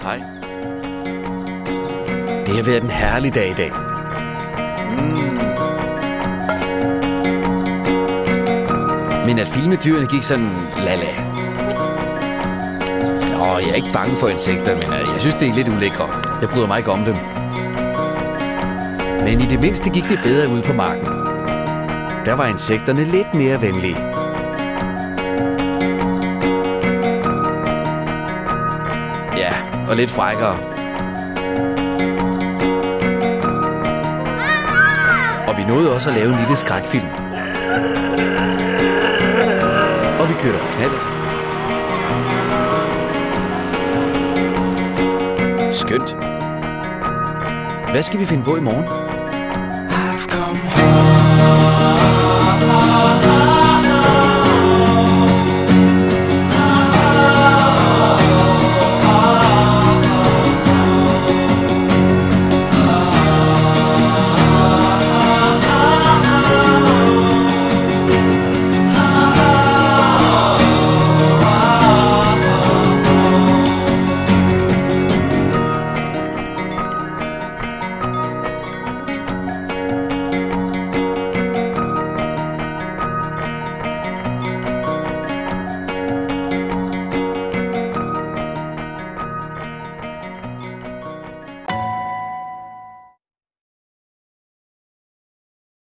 Hej. Det har været en herlig dag i dag. Men at filme dyrene gik sådan lala. Nå, jeg er ikke bange for insekter, men jeg synes, det er lidt ulækre. Jeg bryder mig ikke om dem. Men i det mindste gik det bedre ude på marken. Der var insekterne lidt mere venlige. Ja, og lidt frækkere. Og vi nåede også at lave en lille skrækfilm. Og vi kørte på knallet. Skønt. Hvad skal vi finde på i morgen?